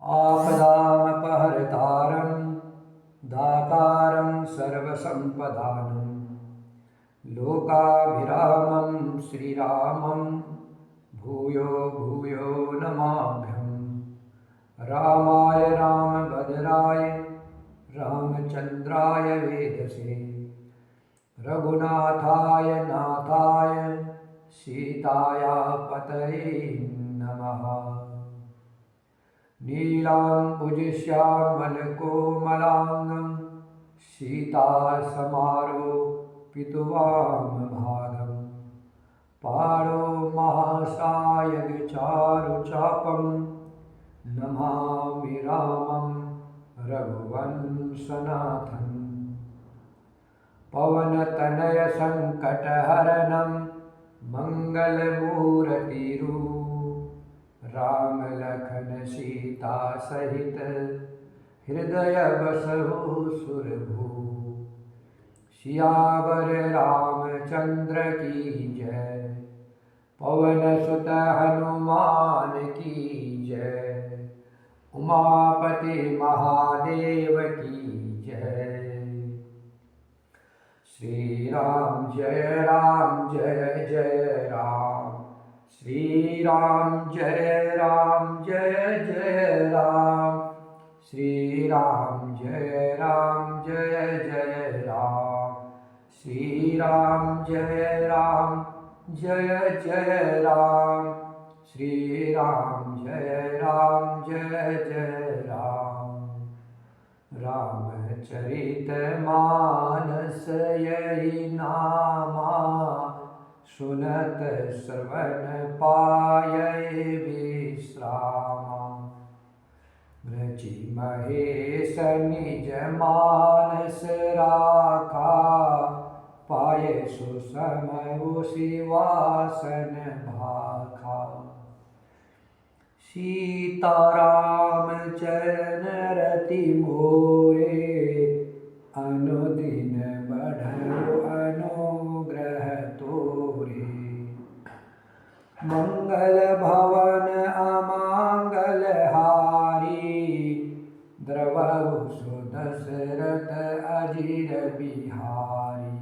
आपदामपहर्तारं दातारं सर्वसम्पदानं लोकाभिरामं श्रीरामं भूयो भूयो नमाम्यहम्। रामाय रामभद्राय रामचन्द्राय वेदसे रघुनाथाय नाथाय सीताया पतये नमः। नीलाम्बुजश्यामलकोमलाङ्गं सीतासमारोपितवामभागं पाणो महासायकचारुचापं नमामि रामं रघुवंशनाथम्। पवनतनयसङ्कटहरणं मङ्गलमूर्तिरूपं राम लखन सीता सहित हृदय बसहु सुरभू। सियावर रामचंद्र की जय, पवन सुत हनुमान की जय, उमापति महादेव की जय। श्री राम जय जय राम, श्री राम जय जय राम, श्री राम जय जय राम, श्री राम जय जय राम, श्री राम जय जय राम। रामचरितमानस यही नामा, सुनत श्रवण पायै विश्रामा। ब्रजी महेश निज मानस राखा, पाये सुसमय सिवासन भाखा। सीताराम चरण रति मोरे, अनुदिन बढ़ो अनुग्रह तोरे। मंगल भवन अमंगल हारी, द्रवहु सुदशरथ अजिर बिहारी।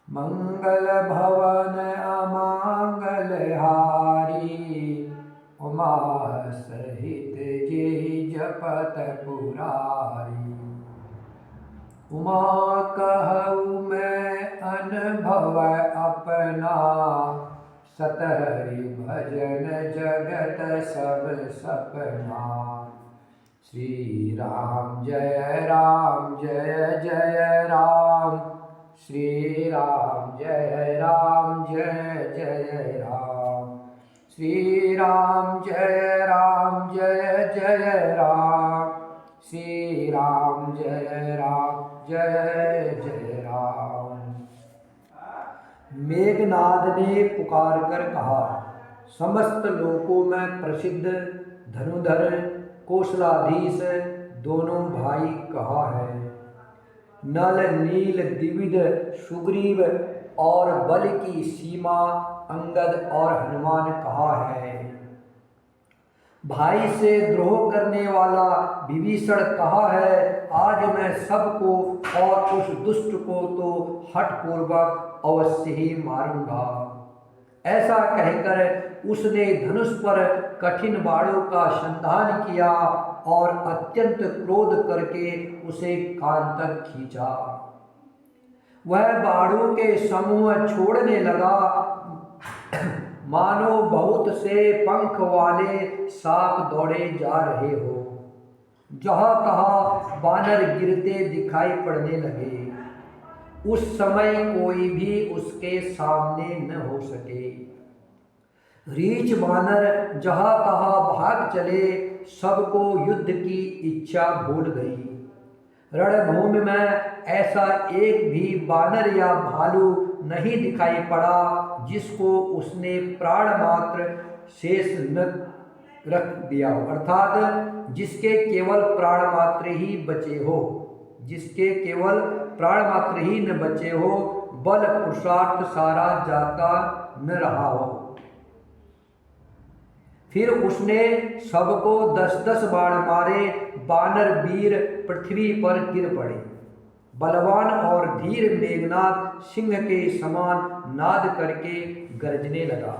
मंगल भवन अमंगल हारी, उमा सहित जेहि जपत पुरारी। उमा कहु मैं अनुभव अपना, सतहरि भजन जगत सब सपना। श्री राम जय जय राम, श्री राम जय जय राम, श्री राम जय जय राम, श्री राम जय जय राम। मेघनाद ने पुकार कर कहा, समस्त लोकों में प्रसिद्ध धनुधर कौशलाधीश दोनों भाई कहा है। नल नील द्विविध सुग्रीव और बल की सीमा अंगद और हनुमान कहा है। भाई से द्रोह करने वाला विभीषण कहा है, आज मैं सबको और उस दुष्ट को तो हठपूर्वक अवश्य ही मारूंगा। ऐसा कहकर उसने धनुष पर कठिन बाणों का संधान किया और अत्यंत क्रोध करके उसे कान तक खींचा। वह बाणों के समूह छोड़ने लगा, मानो बहुत से पंख वाले सांप दौड़े जा रहे हो। जहाँ तहाँ बानर गिरते दिखाई पड़ने लगे। उस समय कोई भी उसके सामने न हो सके। रीछ बानर जहाँ तहाँ भाग चले, सबको युद्ध की इच्छा भूल गई। रणभूमि में ऐसा एक भी बानर या भालू नहीं दिखाई पड़ा जिसको उसने प्राण मात्र शेष न रख दिया हो, अर्थात जिसके केवल प्राण मात्र ही बचे हो, जिसके केवल प्राण मात्र ही न बचे हो, बल पुरुषार्थ सारा जाता न रहा हो। फिर उसने सबको 10-10 बाण मारे। बानर वीर पृथ्वी पर गिर पड़े। बलवान और धीर मेघनाद सिंह के समान नाद करके गरजने लगा।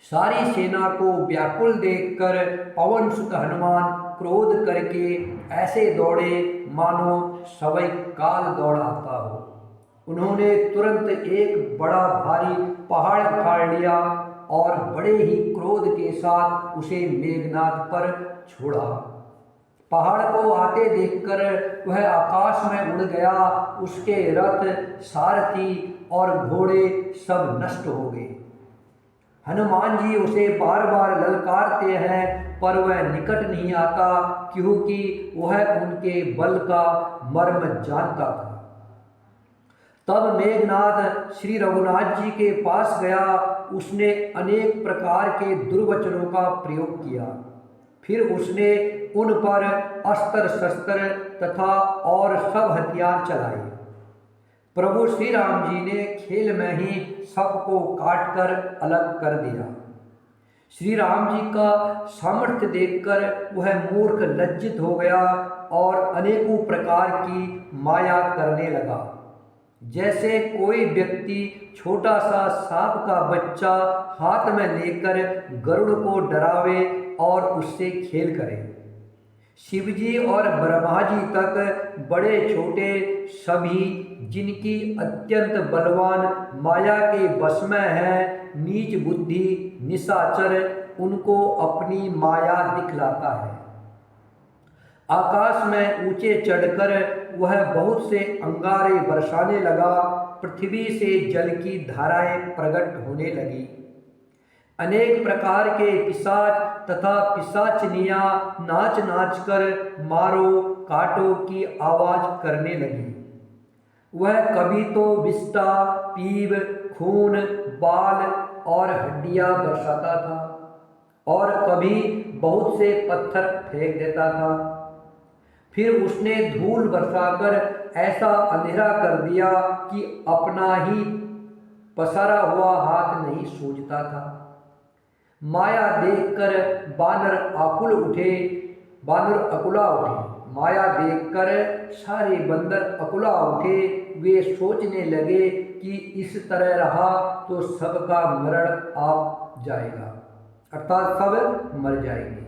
सारी सेना को व्याकुल देखकर पवन सुत हनुमान क्रोध करके ऐसे दौड़े मानो सवै काल दौड़ाता हो। उन्होंने तुरंत एक बड़ा भारी पहाड़ फाड़ लिया और बड़े ही क्रोध के साथ उसे मेघनाद पर छोड़ा। पहाड़ को आते देखकर वह आकाश में उड़ गया। उसके रथ, सारथी और घोड़े सब नष्ट हो गए। हनुमान जी उसे बार बार ललकारते हैं पर वह निकट नहीं आता, क्योंकि वह उनके बल का मर्म जानता था। तब मेघनाद श्री रघुनाथ जी के पास गया। उसने अनेक प्रकार के दुर्वचनों का प्रयोग किया। फिर उसने उन पर अस्त्र शस्त्र तथा और सब हथियार चलाए। प्रभु श्री राम जी ने खेल में ही सबको काटकर अलग कर दिया। श्री राम जी का सामर्थ्य देखकर वह मूर्ख लज्जित हो गया और अनेकों प्रकार की माया करने लगा। जैसे कोई व्यक्ति छोटा सा सांप का बच्चा हाथ में लेकर गरुड़ को डरावे और उससे खेल करे। शिवजी और ब्रह्मा जी तक बड़े छोटे सभी जिनकी अत्यंत बलवान माया के वश में है, नीच बुद्धि निशाचर उनको अपनी माया दिखलाता है। आकाश में ऊंचे चढ़कर वह बहुत से अंगारे बरसाने लगा। पृथ्वी से जल की धाराएं प्रकट होने लगी। अनेक प्रकार के पिशाच तथा पिशाचनियां नाच नाच कर मारो काटो की आवाज करने लगी। वह कभी तो विष्ठा, पीप, खून, बाल और हड्डियां बरसाता था और कभी बहुत से पत्थर फेंक देता था। फिर उसने धूल बरसाकर ऐसा अंधेरा कर दिया कि अपना ही पसारा हुआ हाथ नहीं सूझता था। माया देखकर बानर अकुला उठे। माया देखकर सारे बंदर अकुला उठे। वे सोचने लगे कि इस तरह रहा तो सबका मरण आ जाएगा, अर्थात सब मर जाएंगे।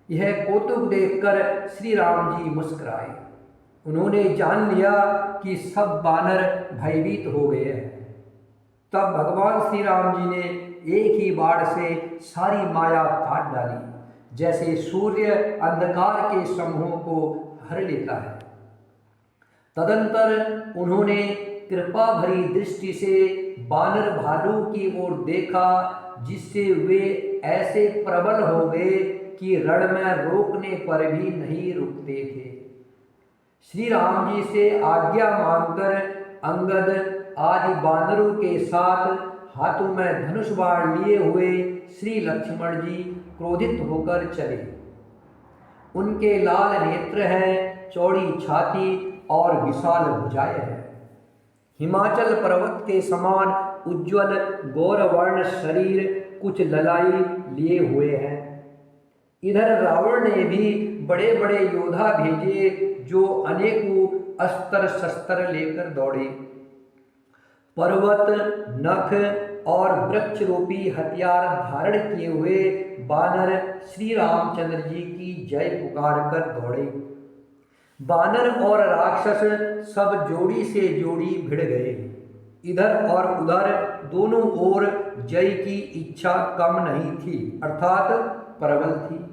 यह कौतुक देखकर श्री राम जी मुस्कुराए। उन्होंने जान लिया कि सब बानर भयभीत हो गए हैं। तब भगवान श्री राम जी ने एक ही बाण से सारी माया काट डाली, जैसे सूर्य अंधकार के समूहों को हर लेता है। तदंतर उन्होंने कृपा भरी दृष्टि से बानर भालू की ओर देखा, जिससे वे ऐसे प्रबल हो गए कि रण में रोकने पर भी नहीं रुकते थे। श्री राम जी से आज्ञा मांगकर अंगद आदि बानरों के साथ हाथों में धनुष बाण लिए हुए श्री लक्ष्मण जी क्रोधित होकर चले। उनके लाल नेत्र हैं, चौड़ी छाती और विशाल भुजाएं हैं। हिमाचल पर्वत के समान उज्ज्वल गौरवर्ण शरीर, कुछ ललाई लिए हुए हैं। इधर रावण ने भी बड़े बड़े योद्धा भेजे, जो अनेकों अस्त्र शस्त्र लेकर दौड़े। पर्वत, नख और वृक्ष रूपी हथियार धारण किए हुए बानर श्री रामचंद्र जी की जय पुकार कर दौड़े। बानर और राक्षस सब जोड़ी से जोड़ी भिड़ गए। इधर और उधर दोनों ओर जय की इच्छा कम नहीं थी, अर्थात प्रबल थी।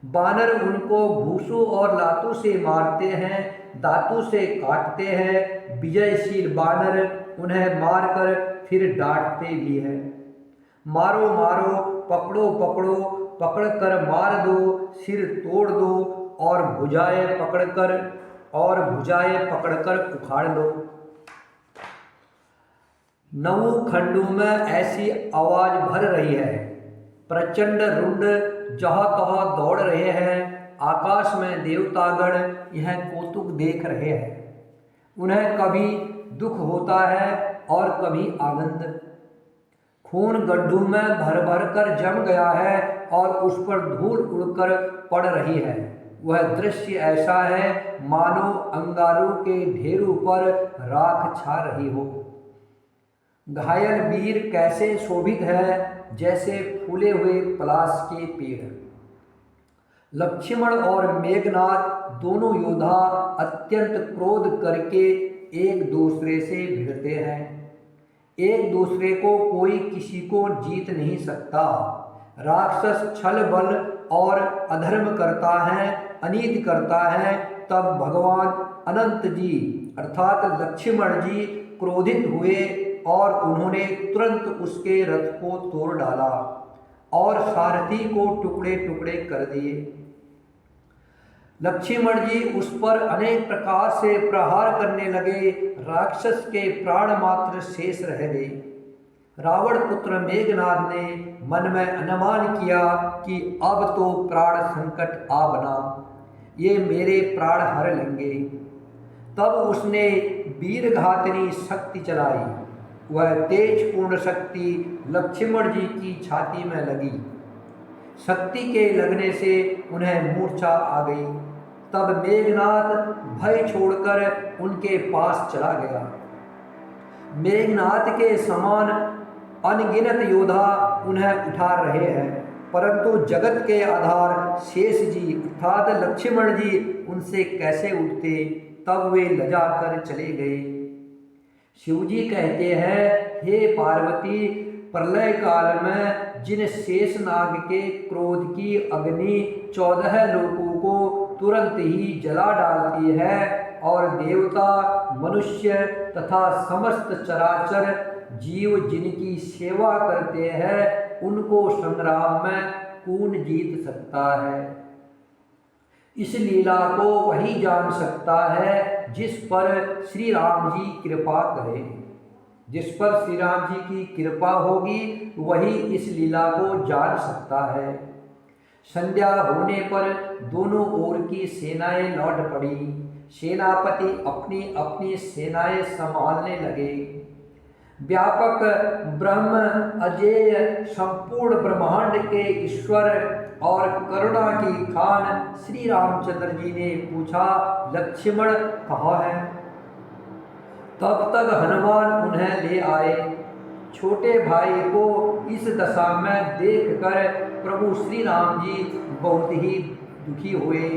बानर उनको घूसों और लातों से मारते हैं, दांतों से काटते हैं। विजयशील बानर उन्हें मारकर फिर डांटते भी हैं। मारो मारो, पकड़ो पकड़ो, पकड़कर मार दो, सिर तोड़ दो और भुजाएं पकड़कर उखाड़ लो। नौ खंडों में ऐसी आवाज भर रही है। प्रचंड रुंड जहाँ तहाँ दौड़ रहे हैं। आकाश में देवतागण यह कौतुक देख रहे हैं। उन्हें कभी दुख होता है और कभी आनंद। खून गड्ढों में भर भर कर जम गया है और उस पर धूल उड़कर पड़ रही है। वह दृश्य ऐसा है मानो अंगारों के ढेरों पर राख छा रही हो। घायल वीर कैसे शोभित है जैसे फूले हुए पलाश के पेड़। लक्ष्मण और मेघनाद दोनों योद्धा अत्यंत क्रोध करके एक दूसरे से भिड़ते हैं। एक दूसरे को कोई किसी को जीत नहीं सकता। राक्षस छल बल और अधर्म करता है, अनीति करता है। तब भगवान अनंत जी अर्थात लक्ष्मण जी क्रोधित हुए और उन्होंने तुरंत उसके रथ को तोड़ डाला और सारथी को टुकड़े टुकड़े कर दिए। लक्ष्मण जी उस पर अनेक प्रकार से प्रहार करने लगे। राक्षस के प्राण मात्र शेष रह गए। रावण पुत्र मेघनाद ने मन में अनुमान किया कि अब तो प्राण संकट आ बना, ये मेरे प्राण हर लेंगे। तब उसने वीरघातिनी शक्ति चलाई। वह तेज पूर्ण शक्ति लक्ष्मण जी की छाती में लगी। शक्ति के लगने से उन्हें मूर्छा आ गई। तब मेघनाद भय छोड़कर उनके पास चला गया। मेघनाद के समान अनगिनत योद्धा उन्हें उठा रहे हैं, परंतु जगत के आधार शेष जी अर्थात लक्ष्मण जी उनसे कैसे उठते। तब वे लजा कर चले गए। शिवजी कहते हैं, हे पार्वती, प्रलय काल में जिन शेषनाग के क्रोध की अग्नि 14 लोकों को तुरंत ही जला डालती है और देवता, मनुष्य तथा समस्त चराचर जीव जिनकी सेवा करते हैं, उनको संग्राम में कौन जीत सकता है। इस लीला को वही जान सकता है जिस पर श्री राम जी कृपा करें। जिस पर श्री राम जी की कृपा होगी वही इस लीला को जान सकता है। संध्या होने पर दोनों ओर की सेनाएं लौट पड़ी। सेनापति अपनी अपनी सेनाएं संभालने लगे। व्यापक ब्रह्म अजेय संपूर्ण ब्रह्मांड के ईश्वर और करुणा की खान श्री रामचंद्र जी ने पूछा, लक्ष्मण कहाँ है। तब तक हनुमान उन्हें ले आए। छोटे भाई को इस दशा में देखकर प्रभु श्री राम जी बहुत ही दुखी हुए।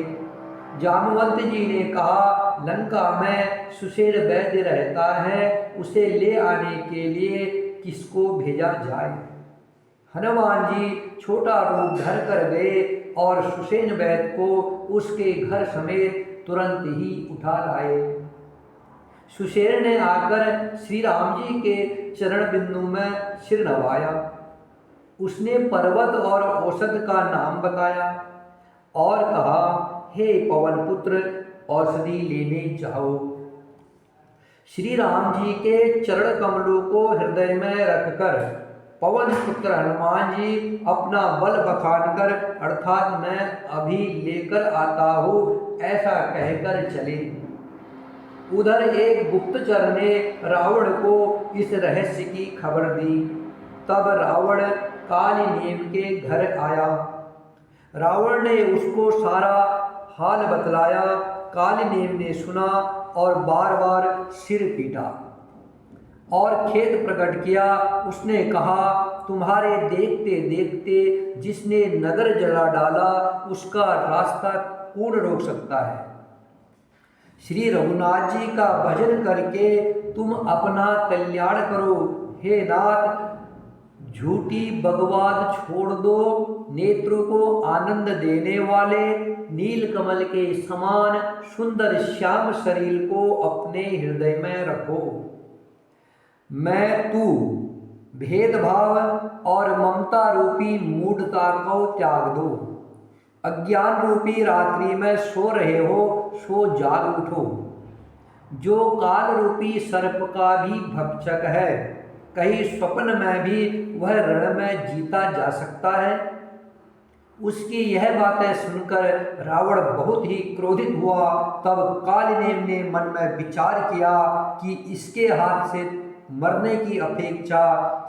जामवंत जी ने कहा, लंका में सुशेर वैद्य रहता है, उसे ले आने के लिए किसको भेजा जाए। हनुमान जी छोटा रूप धर कर गए और सुसेन वैद्य को उसके घर समेत तुरंत ही उठा लाए। सुशेर ने आकर श्री राम जी के चरण बिंदु में सिर नवाया। उसने पर्वत और औषध का नाम बताया और कहा, हे पवन पुत्र, औषधि लेने जाओ। श्री राम जी के चरण कमलों को हृदय में रखकर पवन पुत्र हनुमान जी अपना बल बखान कर अर्थात मैं अभी लेकर आता हूँ ऐसा कहकर चले। उधर एक गुप्तचर ने रावण को इस रहस्य की खबर दी। तब रावण काली नेम के घर आया। रावण ने उसको सारा हाल बतलाया। काली नेम ने सुना और बार बार सिर पीटा और खेद प्रकट किया। उसने कहा, तुम्हारे देखते देखते जिसने नगर जला डाला उसका रास्ता कौन रोक सकता है। श्री रघुनाथ जी का भजन करके तुम अपना कल्याण करो। हे नाथ, झूठी बकवाद छोड़ दो। नेत्रों को आनंद देने वाले नीलकमल के समान सुंदर श्याम शरीर को अपने हृदय में रखो। मैं तू भेदभाव और ममता रूपी मूढ़ता को त्याग दो। अज्ञान रूपी रात्रि में सो रहे हो, सो जाग उठो। जो काल रूपी सर्प का भी भक्षक है, कहीं स्वप्न में भी वह रण में जीता जा सकता है। उसकी यह बातें सुनकर रावण बहुत ही क्रोधित हुआ। तब कालनेम ने मन में विचार किया कि इसके हाथ से मरने की अपेक्षा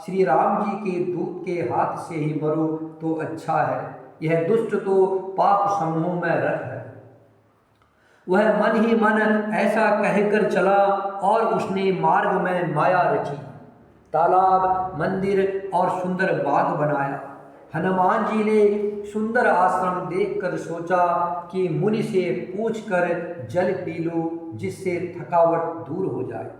श्री राम जी के दूत के हाथ से ही मरो तो अच्छा है। यह दुष्ट तो पाप समूह में रत है। वह मन ही मन ऐसा कहकर चला और उसने मार्ग में माया रची, तालाब, मंदिर और सुंदर बाग बनाया। हनुमान जी ने सुंदर आश्रम देखकर सोचा कि मुनि से पूछकर जल पी लो, जिससे थकावट दूर हो जाए।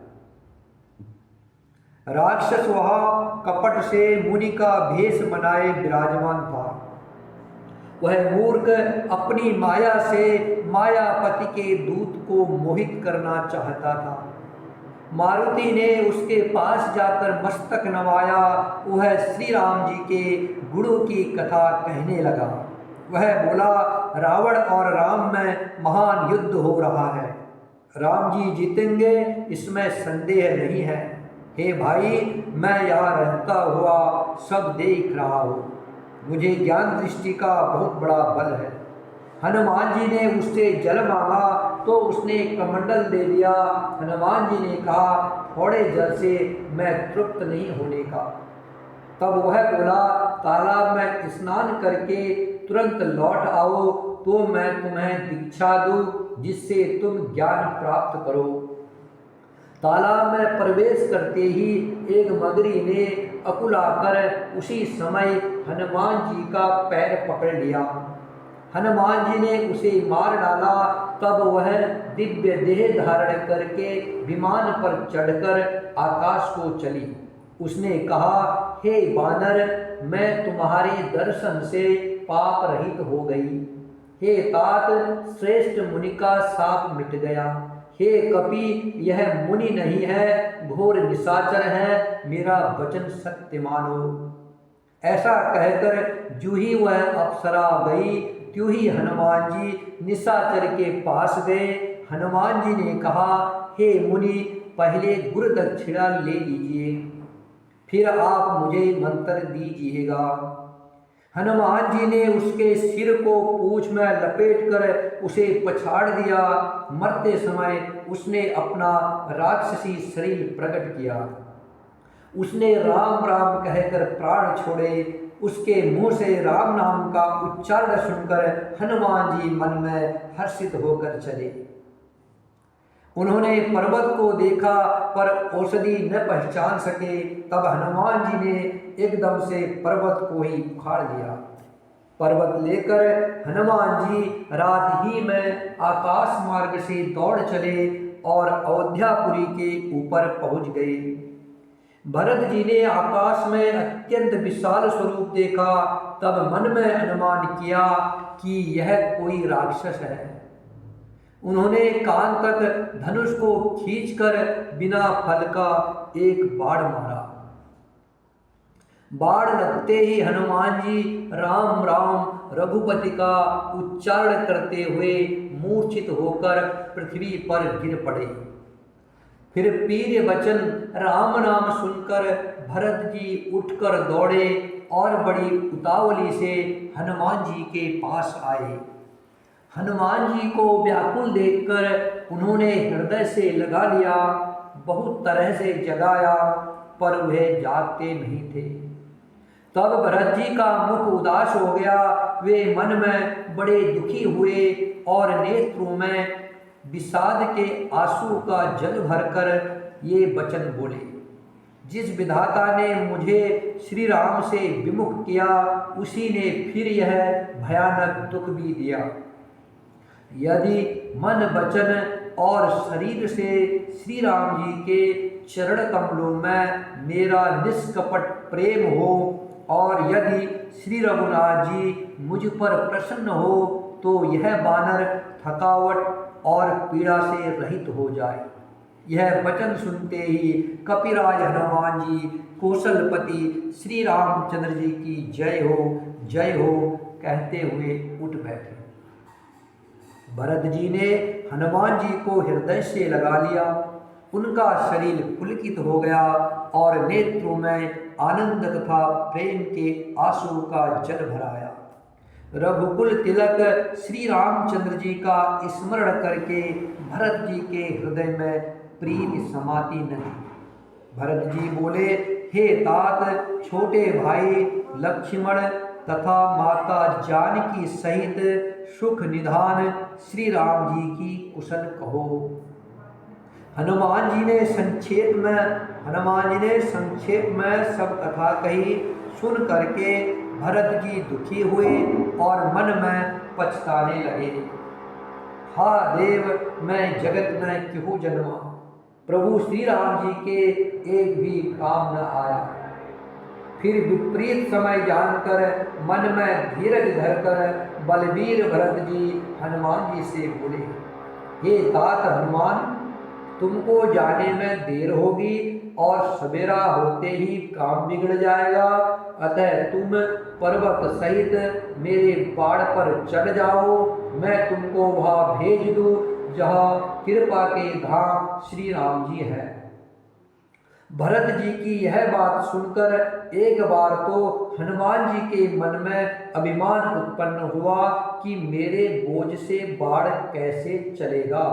राक्षस वहाँ कपट से मुनि का भेष बनाए विराजमान था। वह मूर्ख अपनी माया से मायापति के दूत को मोहित करना चाहता था। मारुति ने उसके पास जाकर मस्तक नवाया। वह श्री राम जी के गुणों की कथा कहने लगा। वह बोला, रावण और राम में महान युद्ध हो रहा है। राम जी जीतेंगे, इसमें संदेह नहीं है। हे भाई, मैं यहाँ रहता हुआ सब देख रहा हूँ। मुझे ज्ञान दृष्टि का बहुत बड़ा बल है। हनुमान जी ने उससे जल मांगा तो उसने कमंडल दे दिया। हनुमान जी ने कहा, थोड़े जल से मैं तृप्त नहीं होने का। तब वह बोला, तालाब में स्नान करके तुरंत लौट आओ तो मैं तुम्हें दीक्षा दूं, जिससे तुम ज्ञान प्राप्त करो। तालाब में प्रवेश करते ही एक मगरी ने अकुलाकर उसी समय हनुमान जी का पैर पकड़ लिया। हनुमान जी ने उसे मार डाला। तब वह दिव्य देह धारण करके विमान पर चढ़कर आकाश को चली। उसने कहा, हे बानर, मैं तुम्हारे दर्शन से पाप रहित हो गई। हे तात, श्रेष्ठ मुनि का शाप मिट गया। हे कपि, यह मुनि नहीं है, घोर निशाचर है, मेरा वचन सत्य मानो। ऐसा कहकर जूं ही वह अप्सरा गई, त्यों ही हनुमान जी निशाचर के पास गए। हनुमान जी ने कहा, हे मुनि, पहले गुरु दक्षिणा ले लीजिए, फिर आप मुझे मंत्र दीजिएगा। हनुमान जी ने उसके सिर को पूंछ में लपेटकर उसे पछाड़ दिया। मरते समय उसने अपना राक्षसी शरीर प्रकट किया। उसने राम राम कहकर प्राण छोड़े। उसके मुंह से राम नाम का उच्चारण सुनकर हनुमान जी मन में हर्षित होकर चले। उन्होंने पर्वत को देखा पर औषधि न पहचान सके। तब हनुमान जी ने एकदम से पर्वत को ही उखाड़ लिया। पर्वत लेकर हनुमान जी रात ही में आकाश मार्ग से दौड़ चले और अयोध्यापुरी के ऊपर पहुंच गए। भरत जी ने आकाश में अत्यंत विशाल स्वरूप देखा। तब मन में अनुमान किया कि यह कोई राक्षस है। उन्होंने कान तक धनुष को खींचकर बिना फल का एक बाण मारा। बाण लगते ही हनुमान जी राम राम रघुपति का उच्चारण करते हुए मूर्छित होकर पृथ्वी पर गिर पड़े। फिर प्रिय वचन राम नाम सुनकर भरत जी उठकर दौड़े और बड़ी उतावली से हनुमान जी के पास आए। हनुमान जी को व्याकुल देखकर उन्होंने हृदय से लगा लिया, बहुत तरह से जगाया, पर वे जागते नहीं थे। तब भरत जी का मुख उदास हो गया। वे मन में बड़े दुखी हुए और नेत्रों में विषाद के आंसू का जल भरकर ये वचन बोले, जिस विधाता ने मुझे श्री राम से विमुख किया, उसी ने फिर यह भयानक दुख भी दिया। यदि मन, वचन और शरीर से श्री राम जी के चरण कमलों में मेरा निष्कपट प्रेम हो और यदि श्री रघुनाथ जी मुझ पर प्रसन्न हो तो यह बानर थकावट और पीड़ा से रहित हो जाए। यह वचन सुनते ही कपिराज हनुमान जी कौशलपति श्री रामचंद्र जी की जय हो कहते हुए उठ बैठे। भरत जी ने हनुमान जी को हृदय से लगा लिया। उनका शरीर पुलकित हो गया और नेत्रों में आनंद तथा प्रेम के आंसू का जल भराया। रघुकुल तिलक श्री रामचंद्र जी का स्मरण करके भरत जी के हृदय में प्रीति समाती नहीं। भरत जी बोले, हे तात, छोटे भाई लक्ष्मण तथा माता जानकी सहित सुख निधान श्री राम जी की कुशल कहो। हनुमान जी ने संक्षेप में सब कथा कही। सुन करके भरत जी दुखी हुए और मन में पछताने लगे। हा देव, मैं जगत में क्यों जन्मा, प्रभु श्री राम जी के एक भी काम न आया। फिर विपरीत समय जानकर मन में धीरज धरकर बलवीर भरत जी हनुमान जी से बोले, हे तात हनुमान, तुमको जाने में देर होगी और सवेरा होते ही काम बिगड़ जाएगा, अतः तुम पर्वत सहित मेरे बाड़ पर चढ़ जाओ, मैं तुमको वहां भेज दूं जहां कृपा के धाम श्री राम जी हैं। भरत जी की यह बात सुनकर एक बार तो हनुमान जी के मन में अभिमान उत्पन्न हुआ कि मेरे बोझ से बाढ़ कैसे चलेगा,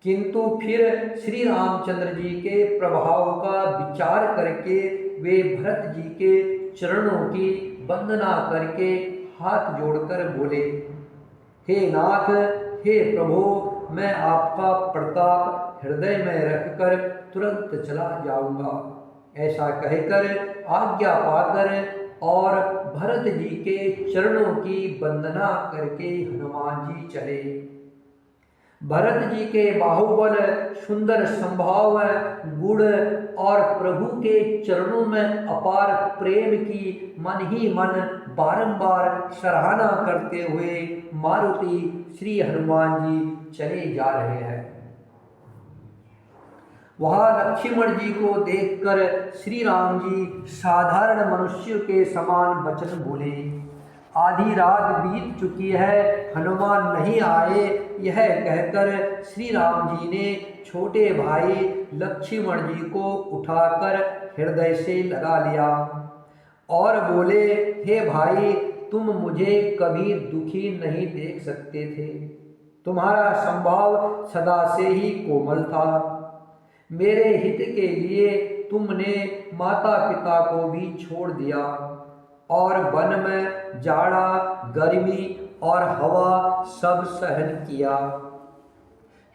किंतु फिर श्री रामचंद्र जी के प्रभाव का विचार करके वे भरत जी के चरणों की वंदना करके हाथ जोड़कर बोले, हे नाथ, हे प्रभु, मैं आपका प्रताप हृदय में रखकर तुरंत चला जाऊंगा। ऐसा कहकर आज्ञा पाकर और भरत जी के चरणों की वंदना करके हनुमान जी चले। भरत जी के बाहुबल, सुंदर संभाव, गुण और प्रभु के चरणों में अपार प्रेम की मन ही मन बारंबार सराहना करते हुए मारुति श्री हनुमान जी चले जा रहे हैं। वहां लक्ष्मण जी को देखकर श्री राम जी साधारण मनुष्य के समान वचन बोले, आधी रात बीत चुकी है, हनुमान नहीं आए। यह कहकर श्री राम जी ने छोटे भाई लक्ष्मण जी को उठाकर हृदय से लगा लिया और बोले, हे भाई, तुम मुझे कभी दुखी नहीं देख सकते थे, तुम्हारा स्वभाव सदा से ही कोमल था। मेरे हित के लिए तुमने माता पिता को भी छोड़ दिया और वन में जाड़ा, गर्मी और हवा सब सहन किया।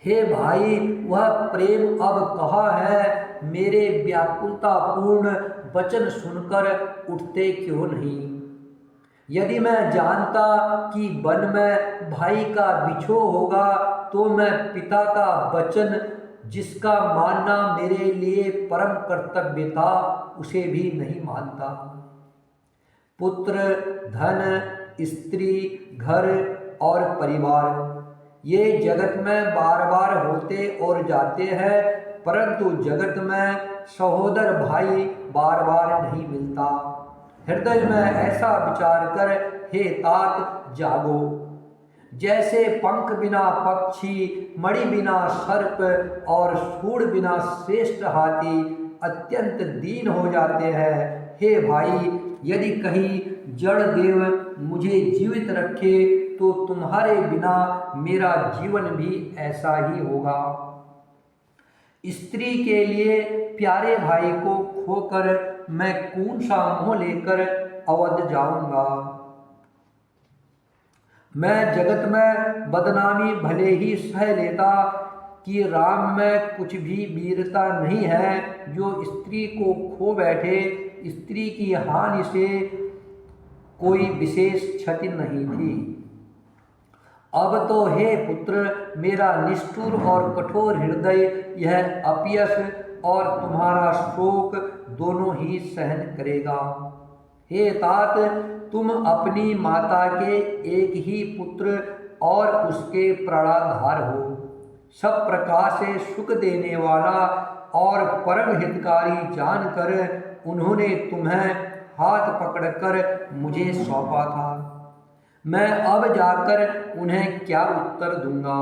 हे भाई, वह प्रेम अब कहाँ है? मेरे व्याकुलता पूर्ण वचन सुनकर उठते क्यों नहीं? यदि मैं जानता कि वन में भाई का बिछोह होगा तो मैं पिता का वचन, जिसका मानना मेरे लिए परम कर्तव्य था, उसे भी नहीं मानता। पुत्र, धन, स्त्री, घर और परिवार ये जगत में बार बार होते और जाते हैं, परंतु जगत में सहोदर भाई बार बार नहीं मिलता। हृदय में ऐसा विचार कर हे तात जागो। जैसे पंख बिना पक्षी, मणि बिना सर्प और सूंड बिना श्रेष्ठ हाथी अत्यंत दीन हो जाते हैं, हे भाई, यदि कहीं जड़ देव मुझे जीवित रखे तो तुम्हारे बिना मेरा जीवन भी ऐसा ही होगा। स्त्री के लिए प्यारे भाई को खोकर मैं कौन सा मोह लेकर अवध जाऊंगा। मैं जगत में बदनामी भले ही सह लेता कि राम में कुछ भी वीरता नहीं है जो स्त्री को खो बैठे। स्त्री की हानि से कोई विशेष क्षति नहीं थी। अब तो हे पुत्र, मेरा निष्ठुर और कठोर हृदय यह अपयश और तुम्हारा शोक दोनों ही सहन करेगा। हे तात, तुम अपनी माता के एक ही पुत्र और उसके प्राणाधार हो। सब प्रकार से सुख देने वाला और परम हितकारी जानकर उन्होंने तुम्हें हाथ पकड़कर मुझे सौंपा था। मैं अब जाकर उन्हें क्या उत्तर दूंगा?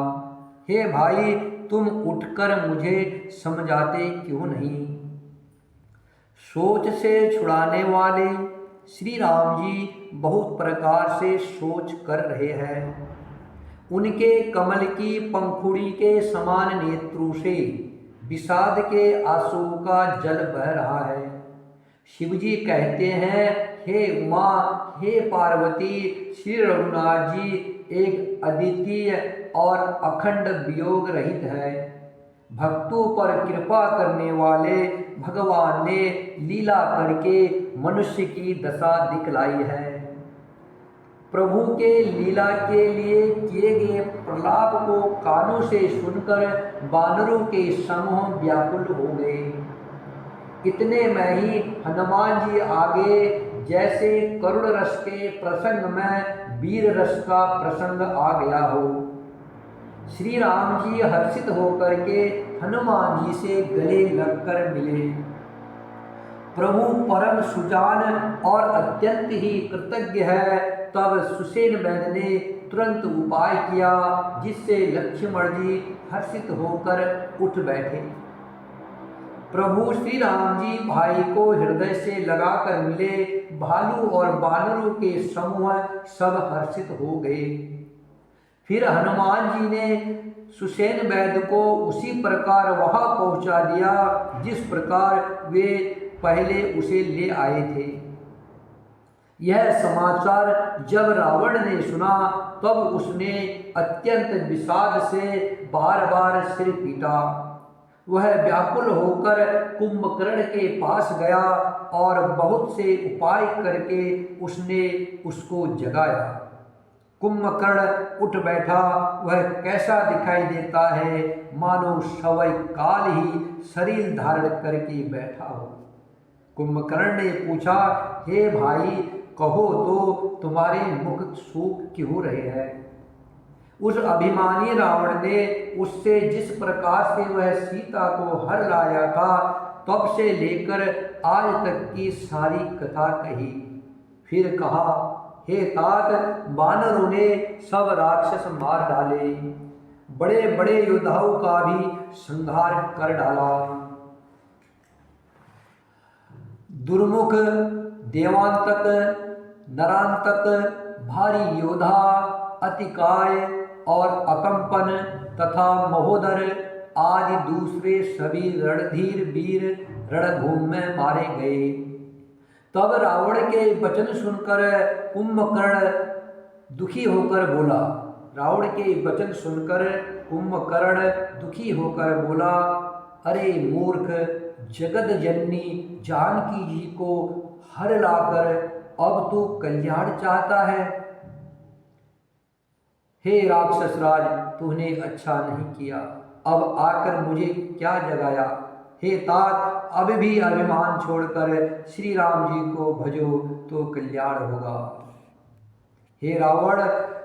हे भाई, तुम उठकर मुझे समझाते क्यों नहीं? सोच से छुड़ाने वाले श्री राम जी बहुत प्रकार से सोच कर रहे हैं। उनके कमल की पंखुड़ी के समान नेत्रों से विषाद के आंसू का जल बह रहा है। शिवजी कहते हैं, हे उमा, हे पार्वती, श्री रघुनाथ जी एक अद्वितीय और अखंड वियोग रहित है। भक्तों पर कृपा करने वाले भगवान ने लीला करके मनुष्य की दशा दिखलाई है। प्रभु के लीला के लिए किए गए प्रलाप को कानों से सुनकर वानरों के समूह व्याकुल हो गए। इतने में ही हनुमान जी आगे जैसे करुण रस के प्रसंग में वीर रस का प्रसंग आ गया हो। श्री राम जी हर्षित होकर के हनुमान जी से गले लगकर मिले। प्रभु परम सुजान और अत्यंत ही कृतज्ञ है। तब सुसेन वैद ने तुरंत उपाय किया, जिससे लक्ष्मण जी हर्षित होकर उठ बैठे। प्रभु श्री राम जी भाई को हृदय से लगाकर मिले। भालू और बानरों के समूह सब हर्षित हो गए। फिर हनुमान जी ने सुसेन वैद को उसी प्रकार वहां पहुंचा दिया जिस प्रकार वे पहले उसे ले आए थे। यह समाचार जब रावण ने सुना तब उसने अत्यंत विषाद से बार बार सिर पीटा। वह व्याकुल होकर कुंभकर्ण के पास गया और बहुत से उपाय करके उसने उसको जगाया। कुंभकर्ण उठ बैठा। वह कैसा दिखाई देता है, मानो सवै काल ही शरीर धारण करके बैठा हो। कुंभकर्ण ने पूछा, हे भाई, कहो तो तुम्हारे मुख सूख क्यों रहे हैं? उस अभिमानी रावण ने उससे जिस प्रकार से वह सीता को हर लाया था तब से लेकर आज तक की सारी कथा कही। फिर कहा, हे तात, वानरों ने सब राक्षस मार डाले, बड़े बड़े योद्धाओं का भी संहार कर डाला। दुर्मुख, देवांतक, नरांतक, भारी योद्धा, अतिकाय और अकंपन तथा महोदर आदि दूसरे सभी रणधीर वीर रणभूमि में मारे गए। तब रावण के वचन सुनकर कुंभकर्ण दुखी होकर बोला। रावण के वचन सुनकर कुंभकर्ण दुखी होकर बोला, अरे मूर्ख, जगत जननी जानकी जी को हर लाकर अब तू कल्याण चाहता है। हे राक्षस राज, तूने अच्छा नहीं किया, अब आकर मुझे क्या जगाया। हे तात, अब भी अभिमान छोड़कर श्री राम जी को भजो तो कल्याण होगा। हे रावण,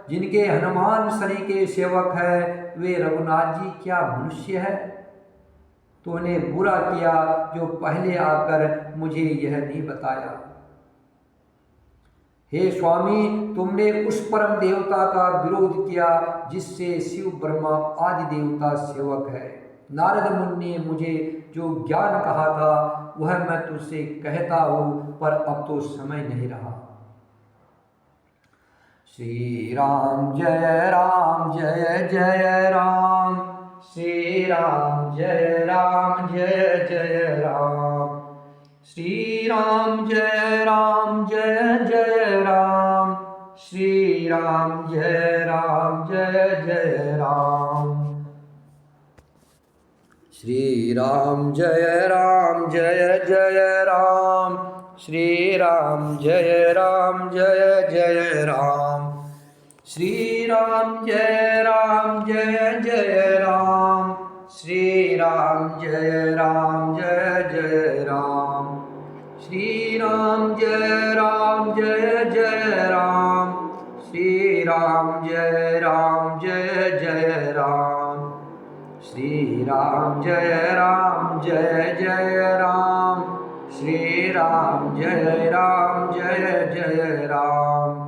जिनके हनुमान शनि के सेवक है वे रघुनाथ जी क्या मनुष्य है? तूने बुरा किया जो पहले आकर मुझे यह नहीं बताया। हे स्वामी, तुमने उस परम देवता का विरोध किया जिससे शिव ब्रह्मा आदि देवता सेवक है। नारद मुनि ने मुझे जो ज्ञान कहा था वह मैं तुझसे कहता हूँ, पर अब तो समय नहीं रहा। श्री राम जय राम जय जय राम, श्री राम जय राम जय जय राम, श्री राम जय राम जय जय राम, श्री राम जय राम जय जय राम, श्री राम जय राम जय जय राम, श्री राम जय राम जय जय राम, श्री राम जय राम जय जय राम, श्री राम जय राम जय जय राम, श्री राम जय राम जय जय राम, श्री राम जय राम जय जय राम, श्री राम जय राम जय जय राम, श्री राम जय राम जय जय राम,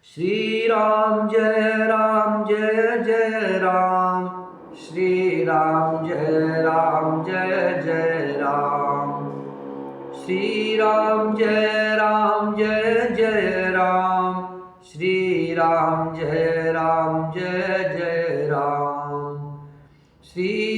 श्री राम जय राम जय जय राम, श्री राम जय राम जय जय राम, श्री राम जय राम जय जय राम, श्री राम जय राम जय जय राम, श्री